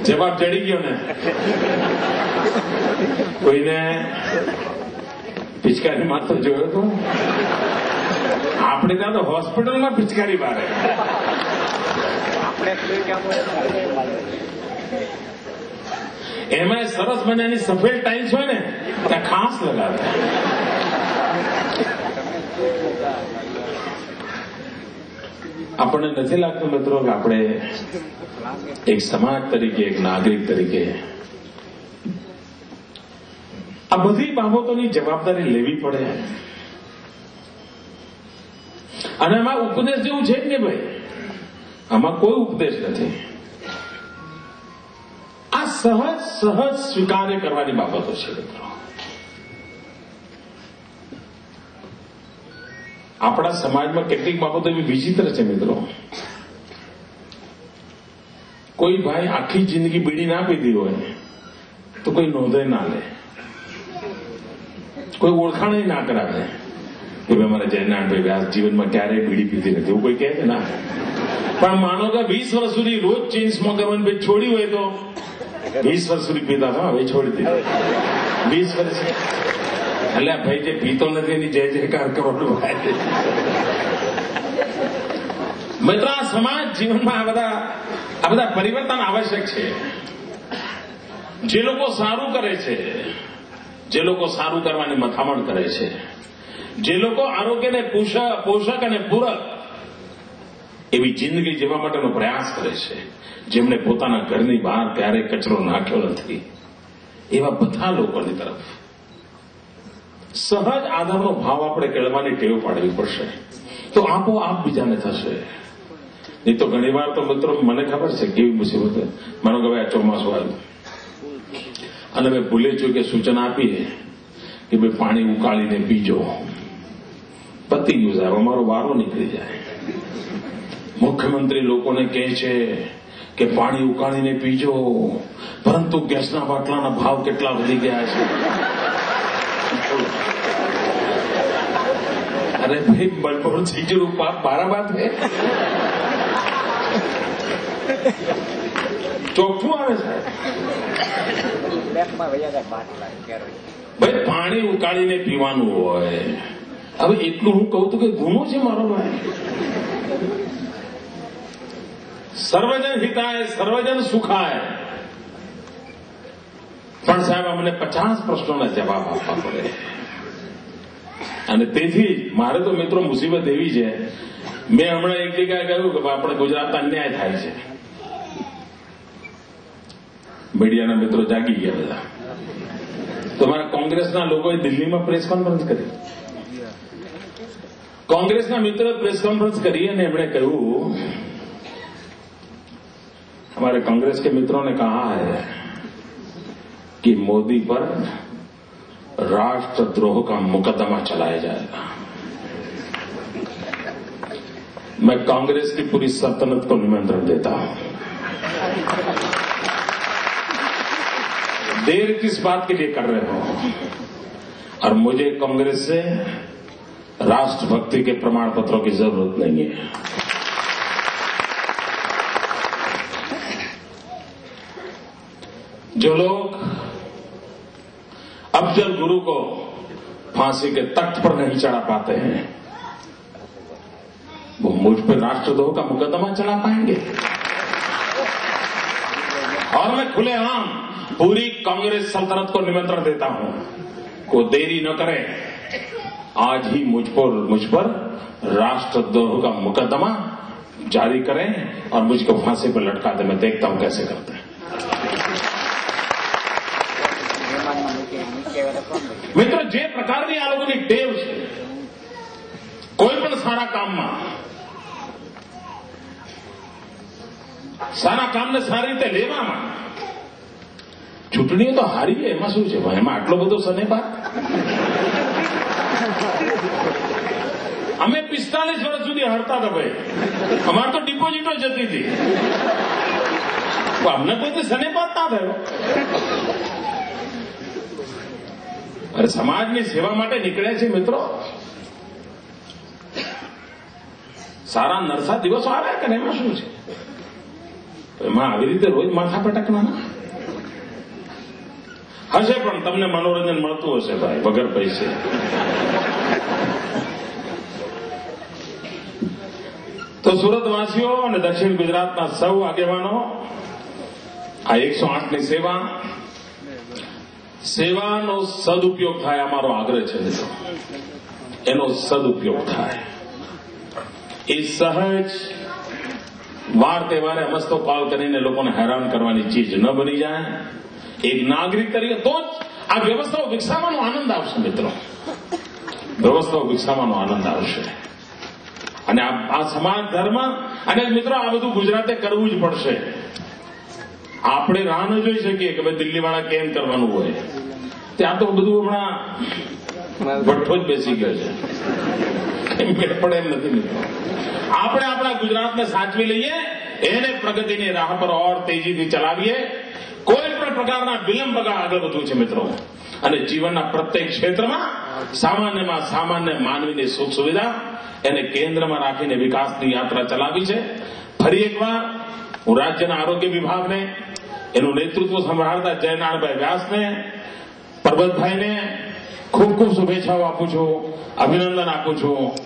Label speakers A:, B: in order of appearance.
A: જવાબ ચડી ગયો ને. કોઈને પિચકારી મારતો જોયો તો? આપણે ત્યાં તો હોસ્પિટલમાં પિચકારી મારે. એમાં સરસ મજાની સફેદ ટાઇલ્સ હોય ને ત્યાં ખાસ લગાવે. આપણને નથી લાગતું મિત્રો કે આપણે એક સમાજ તરીકે, એક નાગરિક તરીકે આ બધી બાબતોની જવાબદારી લેવી પડે? અને આમાં ઉપદેશ જેવું છે જ ને ભાઈ, આમાં કોઈ ઉપદેશ નથી. આ સહજ સ્વીકાર્ય કરવાની બાબતો છે મિત્રો. આપણા સમાજમાં કેટલીક બાબતો એવી વિચિત્ર છે મિત્રો. કોઈ ભાઈ આખી જિંદગી બીડી ના પીધી હોય તો કોઈ નોંધે ના લે, કોઈ ઓળખાણ ના કરાવે કે ભાઈ મારા જયનારાયણભાઈ વ્યાસ જીવનમાં ક્યારેય બીડી પીધી નથી, એવું કોઈ કહે છે ના. પણ માનો કે 20 વર્ષ સુધી રોજ ચેઇન સ્મોક કરવાની ભાઈ છોડી હોય તો 20 વર્ષ સુધી પીતા હતા, હવે છોડી દીધું 20 વર્ષ. એટલે ભાઈ જે પીતો નથી એની જય જયકાર કરવાનું. મિત્રો આ સમાજ જીવનમાં આ બધા પરિવર્તન આવશ્યક છે. જે લોકો સારું કરે છે, જે લોકો સારું કરવાની મથામણ કરે છે, જે લોકો આરોગ્યને પોષક અને પૂરક એવી જિંદગી જીવવા માટેનો પ્રયાસ કરે છે, જેમણે પોતાના ઘરની બહાર ક્યારેય કચરો નાખ્યો નથી, એવા બધા લોકોની તરફ સહજ આદરનો ભાવ આપણે કેળવવાની ટેવ પાડવી પડશે, તો આપોઆપ બીજાને થશે. નહીં તો ઘણી વાર તો મિત્રો મને ખબર છે કેવી મુસીબત. માનો કે આ ચોમાસું આવ્યું અને મેં ભૂલે ચૂકે સૂચના આપી કે ભાઈ પાણી ઉકાળીને પીજો. પતી ગયું સાહેબ, અમારો વારો નીકળી જાય. મુખ્યમંત્રી લોકોને કહે છે કે પાણી ઉકાળીને પીજો, પરંતુ ગેસના બાટલાના ભાવ કેટલા વધી ગયા છે. अरे भाई बलपोर चीजों पाप 12 बात है. ચોખ્ખું આવે સાહેબ. ભાઈ પાણી ઉકાળીને પીવાનું હોય. હવે એટલું હું કહું તો કે ગુનો છે મારો ભાઈ. સર્વજન હિતાય સર્વજન સુખાય. પણ સાહેબ અમને 50 પ્રશ્નોના જવાબ આપવા પડે. અને તેથી મારે તો મિત્રો મુસીબત એવી છે, મેં હમણાં એક જગ્યાએ કહ્યું કે આપણે ગુજરાત અન્યાય થાય છે. મીડિયાના મિત્રો જાગી ગયા બધા. તો મારા કોંગ્રેસના લોકોએ દિલ્હીમાં પ્રેસ કોન્ફરન્સ કરી. કોંગ્રેસના મિત્રોએ પ્રેસ કોન્ફરન્સ કરી અને એમણે કહ્યું, हमारे कांग्रेस के मित्रों ने कहा है कि मोदी पर राष्ट्रद्रोह का मुकदमा चलाया जाएगा. मैं कांग्रेस की पूरी सल्तनत को निमंत्रण देता हूं. देर किस बात के लिए कर रहे हो? और मुझे कांग्रेस से राष्ट्रभक्ति के प्रमाण पत्रों की जरूरत नहीं है. जो लोग अफजल गुरु को फांसी के तख्त पर नहीं चढ़ा पाते हैं, वो मुझ पर राष्ट्रद्रोह का मुकदमा चला पाएंगे. और मैं खुलेआम पूरी कांग्रेस सल्तनत को निमंत्रण देता हूं को देरी न करें, आज ही मुझ पर राष्ट्रद्रोह का मुकदमा जारी करें और मुझको फांसी पर लटका दे. मैं देखता हूं कैसे करते हैं. મિત્રો, જે પ્રકારની આ લોકોની ટેવ છે, કોઈ પણ સારા કામને સારી રીતે લેવામાં. ચૂંટણીઓ તો હારી છે, એમાં શું છે ભાઈ? એમાં આટલો બધો સનેપાત. અમે 45 વર્ષ સુધી હારતા હતા ભાઈ. અમારે તો ડિપોઝિટો જતી હતી. અમને કોઈ સનેપાત ના થયો. અરે સમાજની સેવા માટે નીકળ્યા છે મિત્રો. સારા નરસા દિવસો આવ્યા કે એમાં શું છે? એમાં આવી રીતે રોજ માથા પટકવાના હશે, પણ તમને મનોરંજન મળતું હશે ભાઈ વગર પૈસે. તો સુરતવાસીઓ અને દક્ષિણ ગુજરાતના સૌ આગેવાનો આ 108ની સેવાનો સદુપયોગ થાય અમારો આગ્રહ છે મિત્રો. એનો સદુપયોગ થાય. એ સહજ વાર તહેવારે મસ્તો કોલ કરીને લોકોને હેરાન કરવાની ચીજ ન બની જાય. એક નાગરિક તરીકે તો જ આ વ્યવસ્થાઓ વિકસાવવાનો આનંદ આવશે મિત્રો. વ્યવસ્થાઓ વિકસાવવાનો આનંદ આવશે. અને આ સમાજ ધર્મ અને મિત્રો આ બધું ગુજરાતે કરવું જ પડશે. આપણે રાહ ન જોઈ શકીએ કે ભાઈ દિલ્હીવાળા કેમ કરવાનું હોય. ત્યાં તો બધું હમણાં ભઠ્ઠો જ બેસી ગયો છે. એમ પડે એમ નથી મિત્રો. આપણે આપણા ગુજરાતને સાચવી લઈએ, એને પ્રગતિની રાહ પર ઓર તેજીથી ચલાવીએ. કોઈ પણ પ્રકારના વિલંબ વગર આગળ વધવું છે મિત્રો. અને જીવનના પ્રત્યેક ક્ષેત્રમાં સામાન્યમાં સામાન્ય માનવીની સુખ સુવિધા એને કેન્દ્રમાં રાખીને વિકાસની યાત્રા ચલાવી છે. ફરી એકવાર હું રાજ્યના આરોગ્ય વિભાગને, એનું નેતૃત્વ સંભાળતા જયનારાયણભાઈ વ્યાસને, પરબતભાઈને ખૂબ ખૂબ શુભેચ્છાઓ આપું છું, અભિનંદન આપું છું.